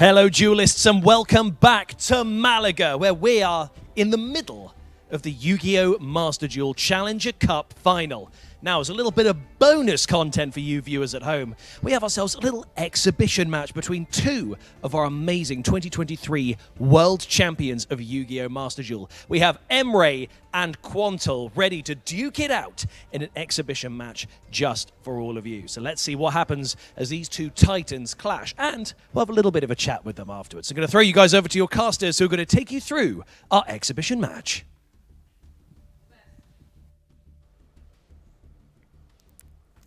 Hello duelists and welcome back to Malaga, where we are in the middle of the Yu-Gi-Oh! Master Duel Challenger Cup Final. Now, as a little bit of bonus content for you viewers at home, we have ourselves a little exhibition match between two of our amazing 2023 World Champions of Yu-Gi-Oh! Master Duel. We have Emre and Quantal ready to duke it out in an exhibition match just for all of you. So let's see what happens as these two titans clash, and we'll have a little bit of a chat with them afterwards. I'm going to throw you guys over to your casters who are going to take you through our exhibition match.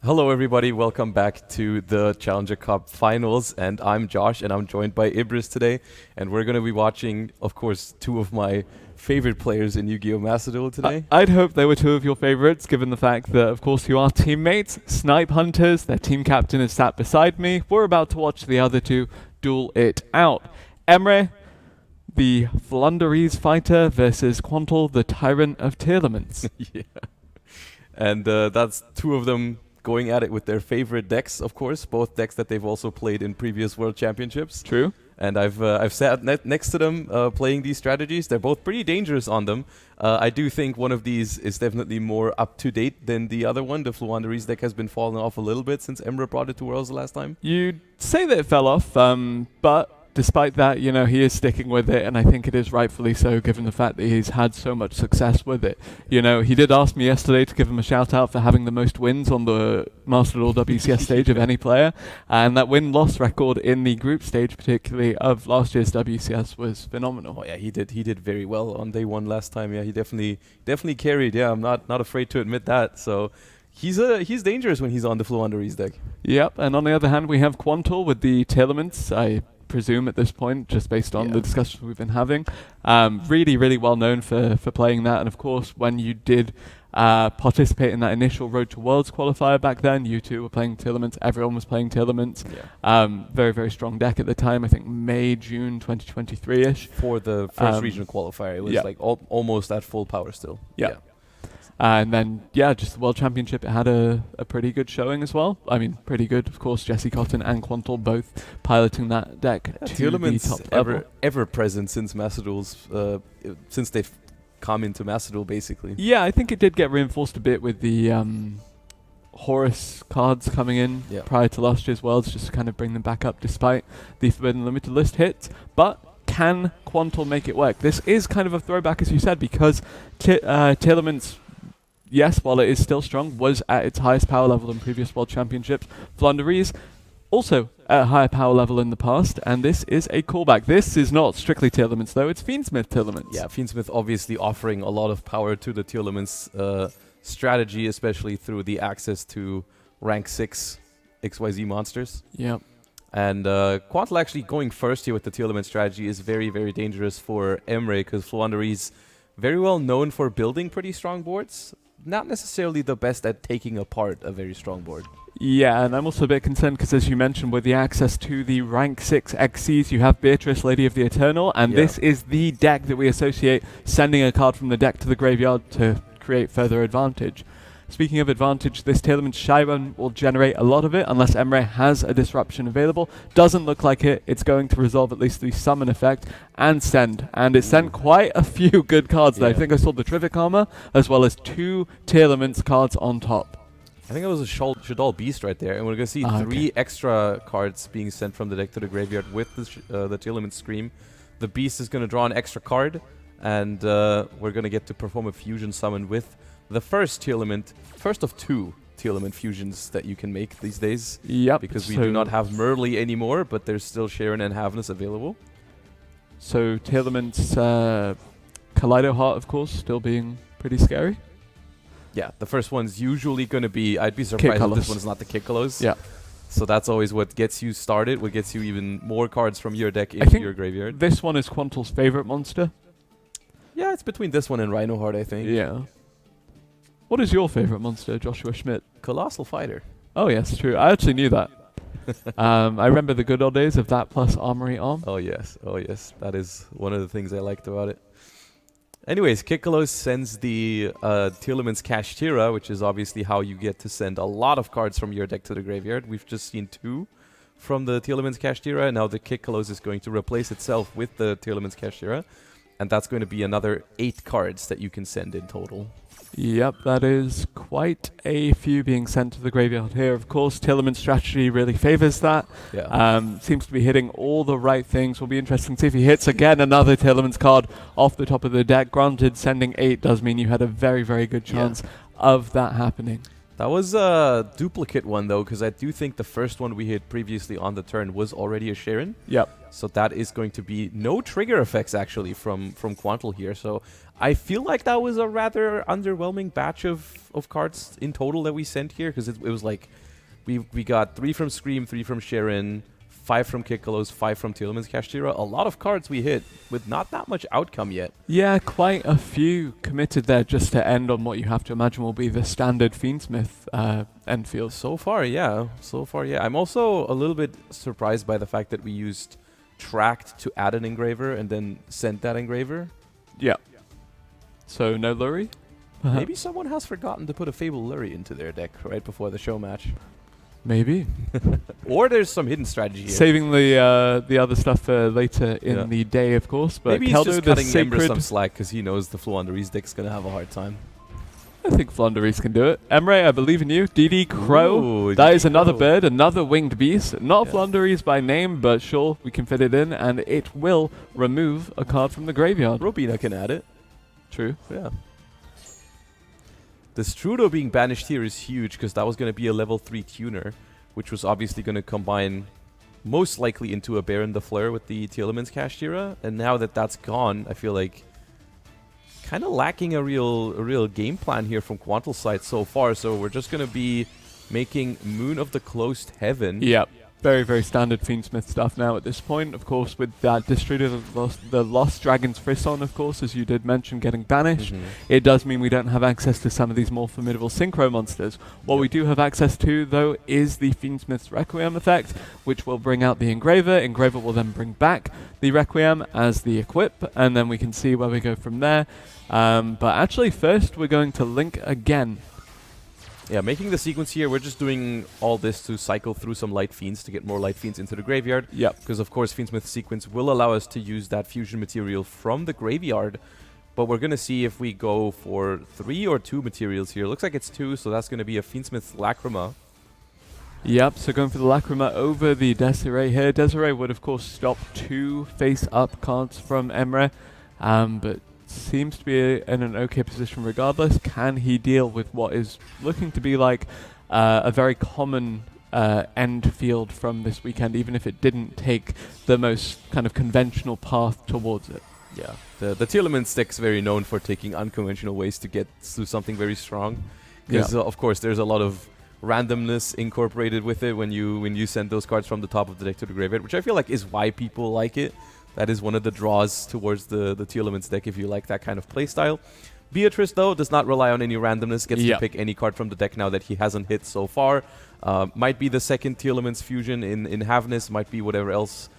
Hello everybody, welcome back to the Challenger Cup Finals, and I'm Josh and I'm joined by Emre today, and we're going to be watching, of course, two of my favorite players in Yu-Gi-Oh! Master Duel today. I'd hope they were two of your favorites, given the fact that, of course, you are teammates, snipehunters. Their team captain is sat beside me. We're about to watch the other two duel it out. Emre, the Floowandereeze fighter, versus Quantal, the tyrant of Tearlaments. Yeah. And that's two of them going at it with their favorite decks, of course, both decks that they've also played in previous World Championships. True. And I've sat next to them playing these strategies. They're both pretty dangerous on them. I do think one of these is definitely more up-to-date than the other one. The Floowandereeze deck has been falling off a little bit since Emre brought it to Worlds the last time. You'd say that it fell off, but despite that, you know, he is sticking with it, and I think it is rightfully so, given the fact that he's had so much success with it. You know, he did ask me yesterday to give him a shout-out for having the most wins on the Master Duel WCS stage of any player, and that win-loss record in the group stage, particularly of last year's WCS, was phenomenal. Oh yeah, he did very well on day one last time. Yeah, he definitely carried. Yeah, I'm not afraid to admit that. So he's dangerous when he's on the Floowandereeze deck. Yep, and on the other hand, we have Quantal with the Tearlaments. I presume at this point, just based on the discussions we've been having. Really well known for playing that, and of course when you did participate in that initial Road to Worlds qualifier back then, you two were playing Tearlaments, everyone was playing Tearlaments. Very strong deck at the time, I think May, June 2023-ish. For the first regional qualifier, it was like almost at full power still. Yeah. And then, just the World Championship, it had a pretty good showing as well. I mean, pretty good, of course. Jesse Cotton and Quantal both piloting that deck to the top level. Ever present since Master Duels, since they've come into Master Duel, basically. Yeah, I think it did get reinforced a bit with the Horus cards coming in prior to last year's Worlds, just to kind of bring them back up despite the Forbidden Limited List hits. But can Quantal make it work? This is kind of a throwback, as you said, because Tearlaments, yes, while it is still strong, was at its highest power level in previous World Championships. Floowandereeze, also at a higher power level in the past, and this is a callback. This is not strictly Tearlaments, though. It's Fiendsmith Tearlaments. Yeah, Fiendsmith obviously offering a lot of power to the Tearlaments strategy, especially through the access to rank 6 XYZ monsters. Yep. And Quantal actually going first here with the Tearlaments strategy is very dangerous for Emre, because Floowandereeze very well known for building pretty strong boards. Not necessarily the best at taking apart a very strong board. Yeah, and I'm also a bit concerned because, as you mentioned, with the access to the rank 6 XCs, you have Beatrice, Lady of the Eternal, and this is the deck that we associate sending a card from the deck to the graveyard to create further advantage. Speaking of advantage, this Tearlaments Shy Run will generate a lot of it unless Emre has a disruption available. Doesn't look like it. It's going to resolve at least the summon effect and send. And it sent quite a few good cards there. I think I saw the Trivic Armor as well as 2 Tearlaments cards on top. I think it was a Shadal Beast right there. And we're going to see 3 extra cards being sent from the deck to the graveyard with the Tearlaments Scream. The Beast is going to draw an extra card. And we're going to get to perform a fusion summon with the first of 2 Tearlament fusions that you can make these days. Yep. Because we do not have Merly anymore, but there's still Sharon and Havness available. So Tearlaments, Kaleido Heart, of course, still being pretty scary. Yeah, the first one's usually going to be, I'd be surprised if this one's not the Kikkalos. Yeah. So that's always what gets you started, what gets you even more cards from your deck into your graveyard. This one is Quantal's favorite monster. Yeah, it's between this one and Rhinoheart, I think. Yeah. What is your favorite monster, Joshua Schmidt? Colossal Fighter. Oh, yes, true. I actually knew that. I remember the good old days of that plus Armory Arm. Oh, yes. That is one of the things I liked about it. Anyways, Kikkalos sends the Tearlaments Kashtira, which is obviously how you get to send a lot of cards from your deck to the graveyard. We've just seen 2 from the Tearlaments Kashtira. Now the Kikkalos is going to replace itself with the Tearlaments Kashtira. And that's going to be another 8 cards that you can send in total. Yep, that is quite a few being sent to the graveyard here. Of course, Tearlaments' strategy really favors that. Yeah. Seems to be hitting all the right things. Will be interesting to see if he hits again another Tearlaments card off the top of the deck. Granted, sending 8 does mean you had a very, very good chance of that happening. That was a duplicate one, though, because I do think the first one we hit previously on the turn was already a Sharon. Yep. So that is going to be no trigger effects, actually, from Quantal here. So I feel like that was a rather underwhelming batch of cards in total that we sent here, because it was like we got 3 from Scream, 3 from Sharon, 5 from Kikkalos, 5 from Tearlaments Kashtira. A lot of cards we hit with not that much outcome yet. Yeah, quite a few committed there just to end on what you have to imagine will be the standard Fiendsmith end field. So far, yeah. I'm also a little bit surprised by the fact that we used Tracked to add an engraver and then sent that engraver. Yeah. So no Lurie? Maybe someone has forgotten to put a Fable Lurie into their deck right before the show match. Maybe. Or there's some hidden strategy here. Saving the other stuff for later in the day, of course. But maybe he's Keldo, just the cutting sacred Emre some slack because he knows the Floowandereeze deck's going to have a hard time. I think Floowandereeze can do it. Emre, I believe in you. DD Crow. Ooh, that DD is another Crow. bird, another winged beast. Not Floowandereeze by name, but sure, we can fit it in, and it will remove a card from the graveyard. Robina can add it. True. Yeah. The Strudo being banished here is huge because that was going to be a level 3 tuner, which was obviously going to combine most likely into a Baron the Fleur with the Tearlaments Kashtira. And now that that's gone, I feel like kind of lacking a real game plan here from Quantal's side so far. So we're just going to be making Moon of the Closed Heaven. Yep. Very, very standard Fiendsmith stuff now at this point. Of course, with that Distributor, the Lost Dragon's Frisson, of course, as you did mention, getting banished, it does mean we don't have access to some of these more formidable Synchro monsters. What we do have access to, though, is the Fiendsmith's Requiem effect, which will bring out the Engraver. Engraver will then bring back the Requiem as the equip, and then we can see where we go from there. But actually, first, we're going to link again. Yeah, making the sequence here, we're just doing all this to cycle through some Light Fiends to get more Light Fiends into the graveyard. Yep. Because, of course, Fiendsmith sequence will allow us to use that fusion material from the graveyard. But we're going to see if we go for 3 or 2 materials here. Looks like it's 2, so that's going to be a Fiendsmith Lacrima. Yep, so going for the Lacrima over the Desiree here. Desiree would, of course, stop 2 face-up cards from Emre, but seems to be in an okay position regardless. Can he deal with what is looking to be like a very common end field from this weekend, even if it didn't take the most kind of conventional path towards it? Yeah, the Tearlaments deck's very known for taking unconventional ways to get to something very strong. Because, of course, there's a lot of randomness incorporated with it when you send those cards from the top of the deck to the graveyard, which I feel like is why people like it. That is one of the draws towards the Tearlaments deck if you like that kind of playstyle. Beatrice, though, does not rely on any randomness. Gets to pick any card from the deck now that he hasn't hit so far. Might be the second Tearlaments fusion in Havness. Might be whatever else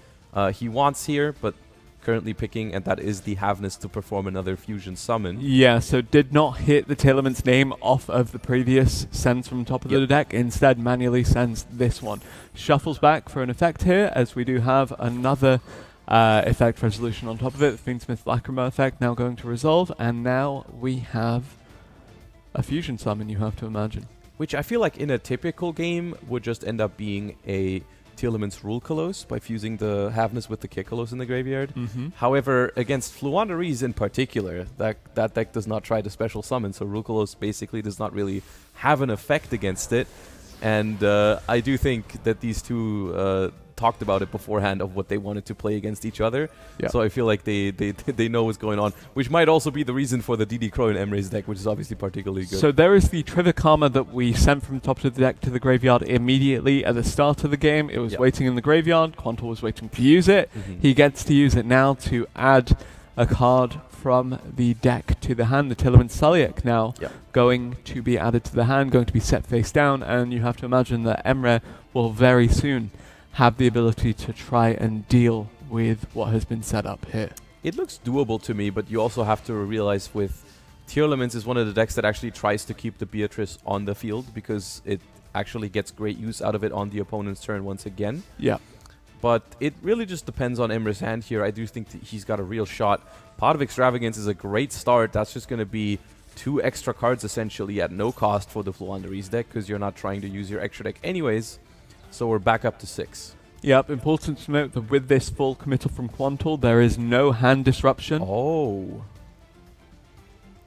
he wants here. But currently picking, and that is the Havness to perform another fusion summon. Yeah, so did not hit the Tearlaments name off of the previous sends from top of the deck. Instead, manually sends this one. Shuffles back for an effect here, as we do have another effect resolution on top of it. The Fiendsmith Lacrima effect now going to resolve, and now we have a fusion summon, you have to imagine. Which I feel like in a typical game would just end up being a Tearlaments Rule Colossus by fusing the Havness with the Kikkalos in the graveyard. However, against Floowandereeze in particular, that deck does not try to special summon, so Rule Colossus basically does not really have an effect against it. And I do think that these two talked about it beforehand of what they wanted to play against each other. So I feel like they know what's going on, which might also be the reason for the DD Crow in Emre's deck, which is obviously particularly good. So there is the Trivikama that we sent from top of the deck to the graveyard immediately at the start of the game. It was waiting in the graveyard. Quantal was waiting to use it. He gets to use it now to add a card from the deck to the hand. The Tearlaments Sulliek now going to be added to the hand, going to be set face down, and you have to imagine that Emre will very soon have the ability to try and deal with what has been set up here. It looks doable to me, but you also have to realize with Tearlaments is one of the decks that actually tries to keep the Beatrice on the field because it actually gets great use out of it on the opponent's turn once again. Yeah. But it really just depends on Emre's hand here. I do think that he's got a real shot. Pot of Extravagance is a great start. That's just going to be 2 extra cards essentially at no cost for the Floowandereeze deck because you're not trying to use your extra deck anyways. So we're back up to 6. Yep, important to note that with this full committal from Quantal, there is no hand disruption. Oh.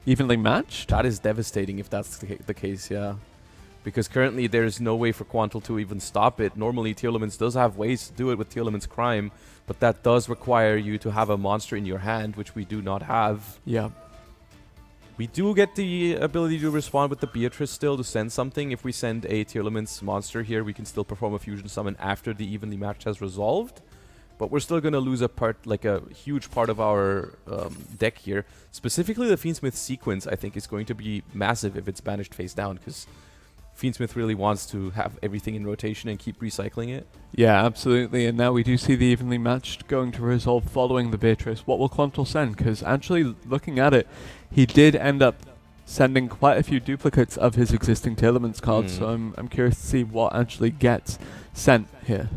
Evenly matched? That is devastating if that's the case, yeah. Because currently there's no way for Quantal to even stop it. Normally Tearlaments does have ways to do it with Tearlaments Crime, but that does require you to have a monster in your hand, which we do not have. Yeah. We do get the ability to respond with the Beatrice still to send something. If we send a Tearlaments monster here, we can still perform a fusion summon after the evenly match has resolved. But we're still going to lose a huge part of our deck here. Specifically the Fiendsmith sequence, I think, is going to be massive if it's banished face down, because Fiendsmith really wants to have everything in rotation and keep recycling it. Yeah, absolutely. And now we do see the evenly matched going to resolve following the Beatrice. What will Quantal send? Because actually, looking at it, he did end up sending quite a few duplicates of his existing Tearlaments cards. So I'm curious to see what actually gets sent here.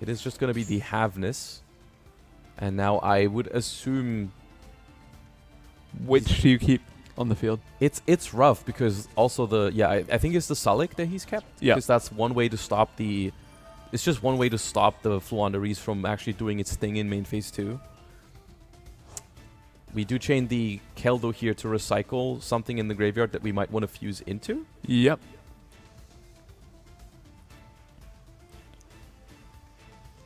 It is just going to be the Haveness. And now I would assume... Which do you keep on the field? It's rough because also I think it's the Sullik that he's kept. Yeah. Because that's one way to stop the... It's just one way to stop the Floowandereeze from actually doing its thing in main phase 2. We do chain the Keldo here to recycle something in the graveyard that we might want to fuse into. Yep.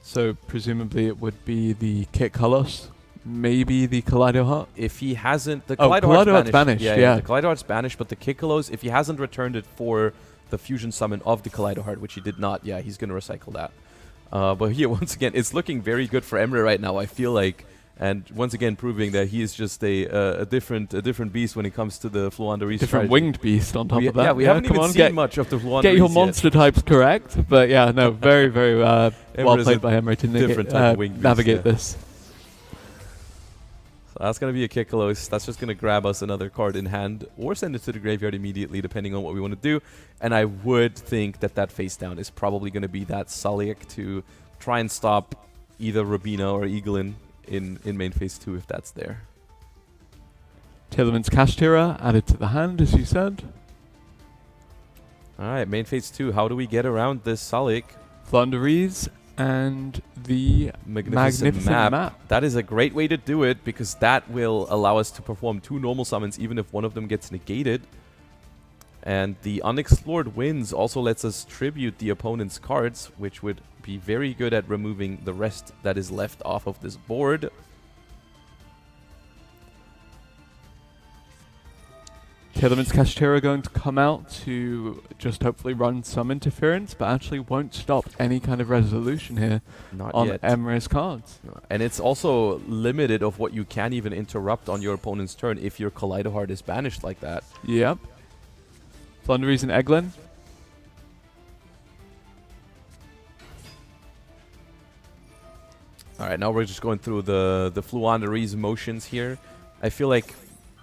So presumably it would be the Kit Kalos, maybe the Kaleido Heart. If he hasn't... The Kaleido Heart's banished. Yeah. The Kaleido Heart's banished, but the Kit Kalos, if he hasn't returned it for the fusion summon of the Kaleido Heart, which he did not, he's going to recycle that. But here, once again, it's looking very good for Emre right now, I feel like. And once again, proving that he is just a different beast when it comes to the Floowandereeze. Different winged beast on top of that. Yeah, we haven't even seen much of the Floowandereeze Get your monster types correct. But yeah, no, very, very well played by Emre to navigate this. So that's going to be a Kikalos. That's just going to grab us another card in hand or send it to the graveyard immediately, depending on what we want to do. And I would think that face down is probably going to be that Sullik to try and stop either Rabina or Eaglin in main phase 2 if that's there. Tearlaments Kashtira added to the hand, as you said. Alright, main phase 2. How do we get around this Sullik? Floowandereeze and the Magnificent Map. That is a great way to do it because that will allow us to perform 2 normal summons even if one of them gets negated. And the Unexplored Winds also lets us tribute the opponent's cards, which would be very good at removing the rest that is left off of this board. Tearlaments Kashtira going to come out to just hopefully run some interference, but actually won't stop any kind of resolution here on Emre's cards. And it's also limited of what you can even interrupt on your opponent's turn if your Kaleido Heart is banished like that. Yep. Floowandereeze and Eglin. Alright, now we're just going through the Floowandereeze motions here. I feel like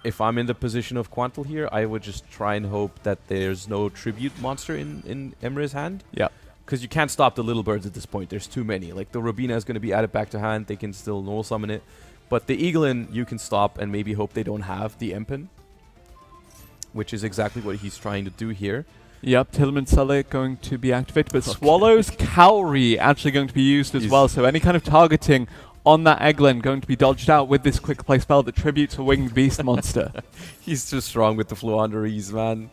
if I'm in the position of Quantal here, I would just try and hope that there's no tribute monster in Emre's hand. Yeah. Because you can't stop the little birds at this point. There's too many. Like, the Rabina is going to be added back to hand. They can still normal summon it. But the Eaglin, you can stop and maybe hope they don't have the Empen, which is exactly what he's trying to do here. Yep, Tearlaments Sullik going to be activated, but Swallow's Cowrie actually going to be used as well. So any kind of targeting on that Eglin going to be dodged out with this quick play spell that tributes a winged beast monster. He's too strong with the Floowandereeze, man.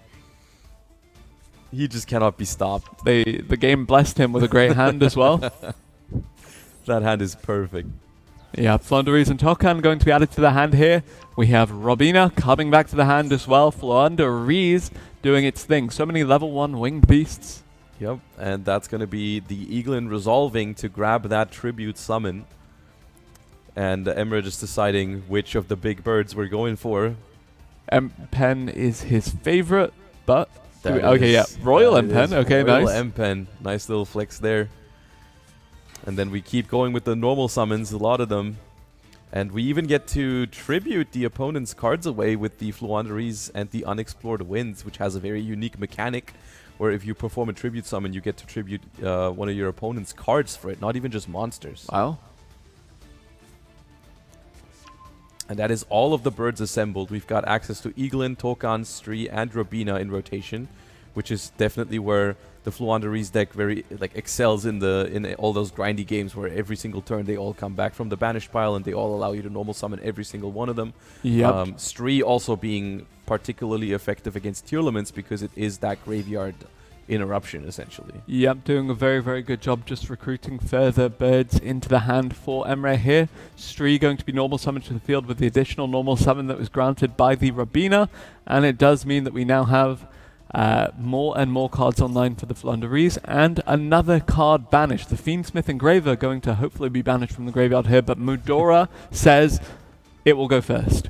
He just cannot be stopped. The game blessed him with a great hand as well. That hand is perfect. Yeah, Floowandereeze and Tokan going to be added to the hand here. We have Robina coming back to the hand as well. Floowandereeze doing its thing. So many level 1 winged beasts. Yep, and that's going to be the Eaglin resolving to grab that tribute summon. And Emre just deciding which of the big birds we're going for. Empen is his favorite, but... Royal Empen. Okay, Royal nice. Empen. Nice little flex there. And then we keep going with the normal summons, a lot of them. And we even get to tribute the opponent's cards away with the Floowandereeze and the Unexplored Winds, which has a very unique mechanic where if you perform a tribute summon, you get to tribute one of your opponent's cards for it, not even just monsters. Wow. And that is all of the birds assembled. We've got access to Eaglin, Tokan, Stree, and Robina in rotation, which is definitely where the Floowandereeze deck very excels in all those grindy games where every single turn they all come back from the banished pile and they all allow you to normal summon every single one of them. Yep. Stree also being particularly effective against Tearlaments because it is that graveyard interruption, essentially. Yep, doing a very, very good job just recruiting further birds into the hand for Emre here. Stree going to be normal summoned to the field with the additional normal summon that was granted by the Robina, and it does mean that we now have more and more cards online for the Floowandereeze, and another card banished. The Fiendsmith Engraver going to hopefully be banished from the graveyard here, but Mudora says it will go first.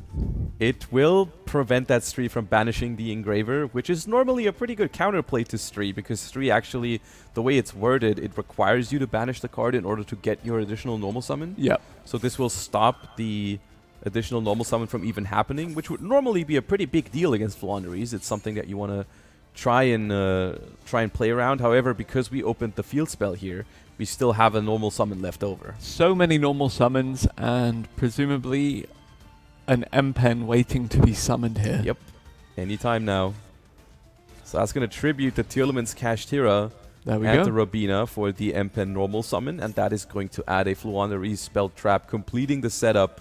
It will prevent that Stree from banishing the Engraver, which is normally a pretty good counterplay to Stree, because Stree actually, the way it's worded, it requires you to banish the card in order to get your additional normal summon. Yep. So this will stop the additional normal summon from even happening, which would normally be a pretty big deal against Floowandereeze. It's something that you want to try and play around. However, because we opened the field spell here, we still have a normal summon left over. So many normal summons, and presumably an M-Pen waiting to be summoned here. Yep. Anytime now. So that's going to tribute the Tearlaments Kashtira and the Robina for the M-Pen normal summon, and that is going to add a Floowandereeze spell trap, completing the setup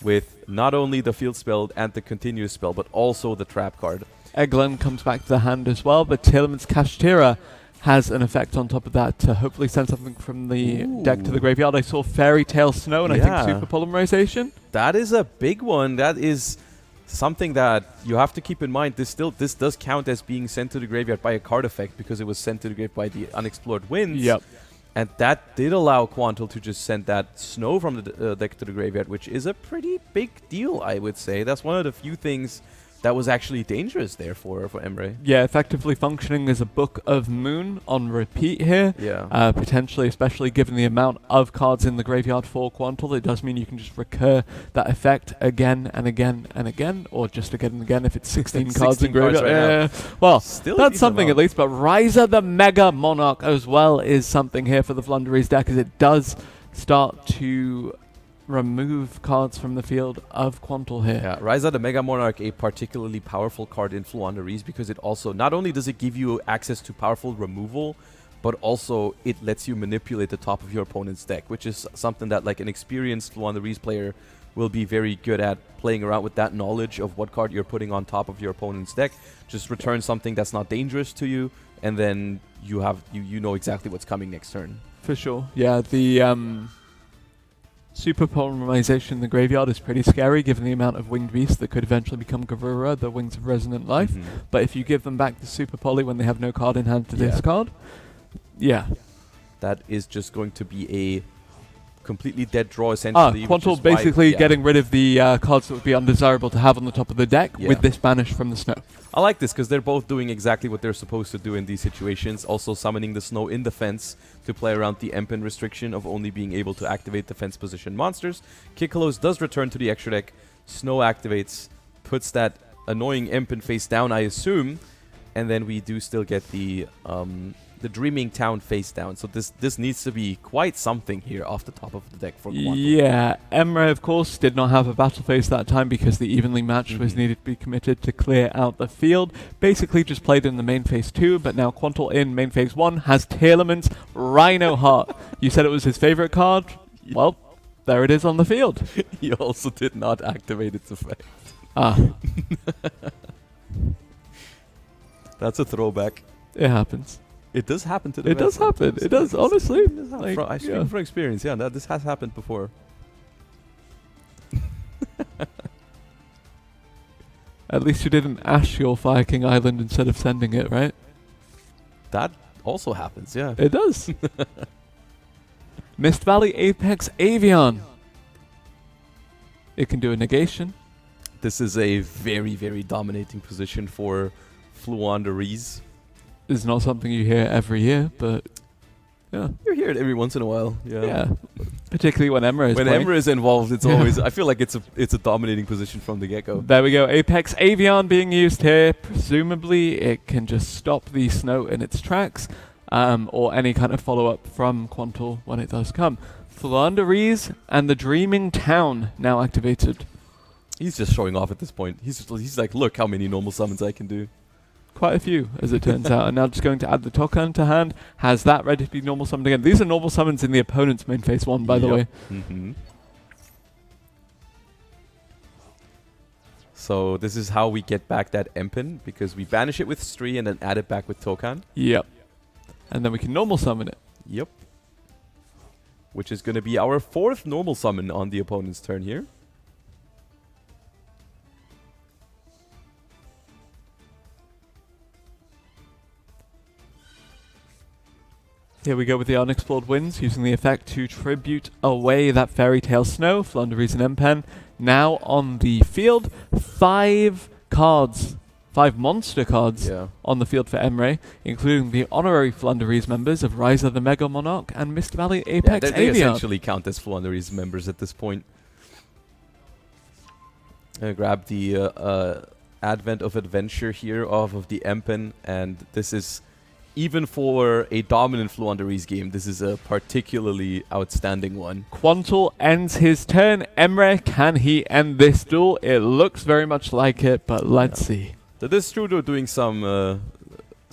with not only the field spell and the continuous spell, but also the trap card. Eglin comes back to the hand as well, but Tearlaments Kashtira has an effect on top of that to hopefully send something from the deck to the graveyard. I saw Fairy Tale Snow and I think Super Polymerization. That is a big one. That is something that you have to keep in mind. This does count as being sent to the graveyard by a card effect because it was sent to the graveyard by the Unexplored Winds. Yep. And that did allow Quantal to just send that Snow from the deck to the graveyard, which is a pretty big deal, I would say. That's one of the few things that was actually dangerous there for Emre. Yeah, effectively functioning as a Book of Moon on repeat here. Yeah. Potentially, especially given the amount of cards in the graveyard for Quantal, it does mean you can just recur that effect again and again and again, or just again and again if it's 16 cards in graveyard. Right well, still that's something at least, but Ryza the Mega Monarch as well is something here for the Floowandereeze deck, as it does start to remove cards from the field of Quantal here. Yeah, Ryza the Mega Monarch, a particularly powerful card in Floowandereeze because it also, not only does it give you access to powerful removal, but also it lets you manipulate the top of your opponent's deck, which is something that like an experienced Floowandereeze player will be very good at, playing around with that knowledge of what card you're putting on top of your opponent's deck. Just return something that's not dangerous to you, and then you have you know exactly what's coming next turn. For sure. Yeah, the Super Polymerization in the graveyard is pretty scary given the amount of winged beasts that could eventually become Garura, the Wings of Resonant Life. But if you give them back the Super Poly when they have no card in hand to discard, that is just going to be a completely dead draw, essentially. Quantal basically getting rid of the cards that would be undesirable to have on the top of the deck with this banish from the Snow. I like this because they're both doing exactly what they're supposed to do in these situations. Also summoning the Snow in defense to play around the M-Pen restriction of only being able to activate defense position monsters. Kiklos does return to the extra deck. Snow activates, puts that annoying M-Pen face down, I assume. And then we do still get the Dreaming Town face down. So this needs to be quite something here off the top of the deck for Quantal. Yeah, Emre, of course, did not have a battle phase that time because the evenly matched was needed to be committed to clear out the field. Basically just played in the main phase 2, but now Quantal in main phase 1 has Tearlaments Rhino Heart. You said it was his favorite card? Well, there it is on the field. He also did not activate its effect. That's a throwback. It happens. It does happen to the It does happen. It does, honestly. I speak from experience, this has happened before. At least you didn't ash your Fire King Island instead of sending it, right? That also happens, yeah. It does. Mist Valley Apex Avian. It can do a negation. This is a very, very dominating position for Floowandereeze. It's not something you hear every year, but yeah. You hear it every once in a while. Yeah. Particularly when Emre is when playing. Emre is involved, it's always. I feel like it's a dominating position from the get-go. There we go. Apex Avion being used here. Presumably, it can just stop the snow in its tracks, or any kind of follow-up from Quantal when it does come. Floowandereeze and the Dreaming Town now activated. He's just showing off at this point. He's like, look how many normal summons I can do. Quite a few, as it turns out. And now just going to add the Tokan to hand. Has that ready to be normal summoned again. These are normal summons in the opponent's main phase 1, by the way. So this is how we get back that Empen, because we banish it with Stree and then add it back with Tokan. Yep. And then we can normal summon it. Yep. Which is going to be our 4th normal summon on the opponent's turn here. Here we go with the Unexplored Winds, using the effect to tribute away that Fairy Tale Snow, Floowandereeze and Empen. Now on the field, 5 cards, 5 monster cards on the field for Emre, including the honorary Floowandereeze members of Ryza the Mega Monarch and Mist Valley Apex they Avion. essentially count as Floowandereeze members at this point. Grab the Advent of Adventure here off of the Empen, and this is... Even for a dominant Floowandereeze game, this is a particularly outstanding one. Quantal ends his turn. Emre, can he end this duel? It looks very much like it, but let's see. That is true, though, doing some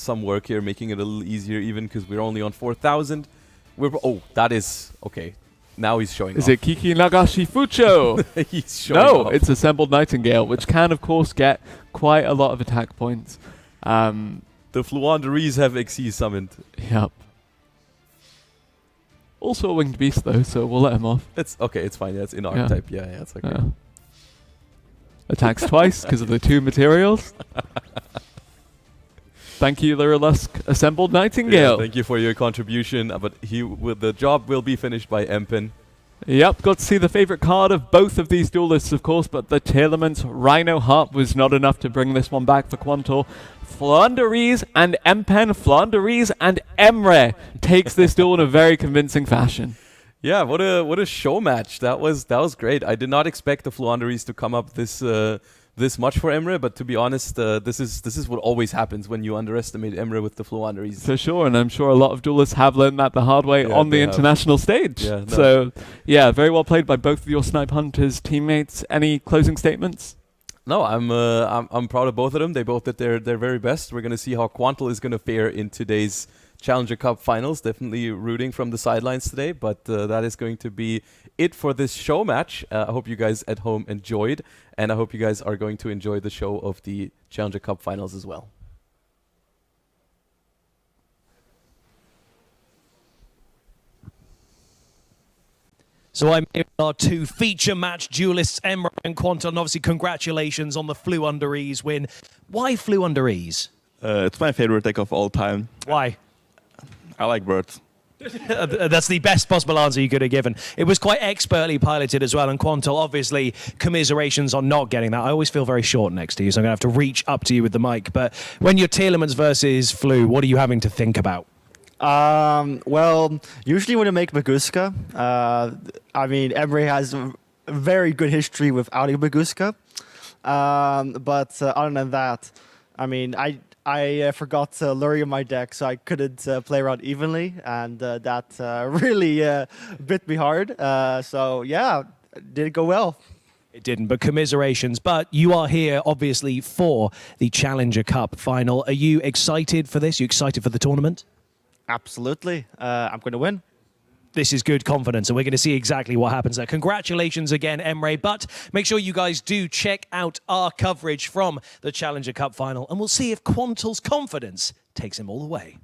work here, making it a little easier, even because we're only on 4,000. Oh, that is... Okay, now he's showing off. Is it Kiki Nagashi Fucho? He's showing off. It's Assembled Nightingale, which can, of course, get quite a lot of attack points. The Floowandereeze have XC summoned. Yep. Also a winged beast though, so we'll let him off. It's okay, it's fine. Yeah, it's in archetype. Yeah, it's okay. Yeah. Attacks twice because of the 2 materials. Thank you, Lyrilusk. Assembled Nightingale. Yeah, thank you for your contribution. But the job will be finished by Empen. Yep, got to see the favourite card of both of these duelists, of course, but the Tearlaments Rhino Heart was not enough to bring this one back for Quantal. Floowandereeze and Empen, Floowandereeze and Emre takes this duel in a very convincing fashion. Yeah, what a show match. That was great. I did not expect the Floowandereeze to come up this much for Emre, but to be honest, this is what always happens when you underestimate Emre with the Floowandereeze. For sure, and I'm sure a lot of duelists have learned that the hard way on the international stage. Yeah, no. So, yeah, very well played by both of your snipehunters teammates. Any closing statements? No, I'm proud of both of them. They both did their very best. We're gonna see how Quantal is gonna fare in today's Challenger Cup finals. Definitely rooting from the sidelines today, but that is going to be it for this show match. I hope you guys at home enjoyed, and I hope you guys are going to enjoy the show of the Challenger Cup finals as well. So I'm here with our 2 feature match duelists, Emre and Quantal, and obviously congratulations on the Floowandereeze win. Why Floowandereeze? It's my favorite deck of all time. Why? I like birds. That's the best possible answer you could have given. It was quite expertly piloted as well, and Quantal, obviously, commiserations on not getting that. I always feel very short next to you, so I'm going to have to reach up to you with the mic. But when you're Tearlaments versus Flu, what are you having to think about? Well, usually when you make Maguska, I mean, Emre has a very good history with outing Maguska. But other than that, I mean, I forgot Lurie in my deck, so I couldn't play around evenly, and that really bit me hard. So yeah, did it go well? It didn't, but commiserations. But you are here, obviously, for the Challenger Cup final. Are you excited for this? Are you excited for the tournament? Absolutely. I'm going to win. This is good confidence, and we're going to see exactly what happens there. Congratulations again, Emre, but make sure you guys do check out our coverage from the Challenger Cup final, and we'll see if Quantal's confidence takes him all the way.